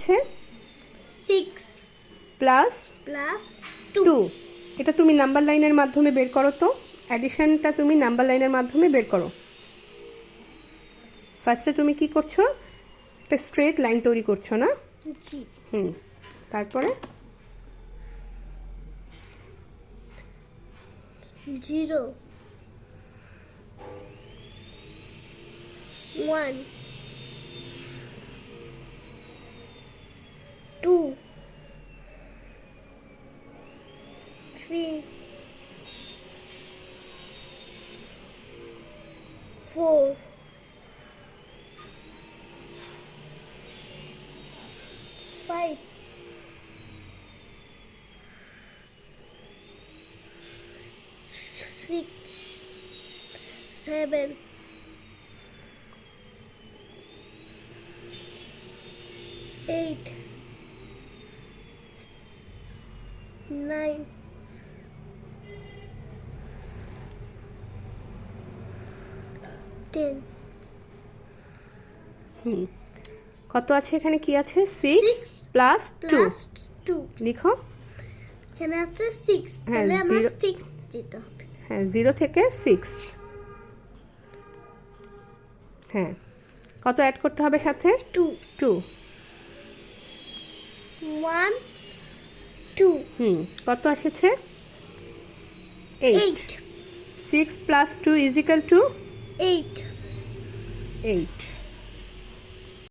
আছে? 6 plus plus 2। 2। এটা তুমি নাম্বার লাইনের মাধ্যমে বের করো তো। অ্যাডিশনটা তুমি নাম্বার লাইনের মাধ্যমে বের করো। ফার্স্টে তুমি কি করছো? একটা স্ট্রেট লাইন তৈরি করছো না? জি। তারপরে 0 1 2 3 4 5 6 7 8 9 10 কত আছে এখানে? কি আছে? 6 প্লাস 2। প্লাস 2। লিখো। এখানে আছে 6, হ্যাঁ, তাহলে আমরা 0 6 দিতে হবে। হ্যাঁ, 0 থেকে 6। হ্যাঁ, কত অ্যাড করতে হবে সাথে? 2 2। 1 2 কত এসেছে? 8। 8 6 প্লাস 2 ইজ ইকুয়াল টু 8 8।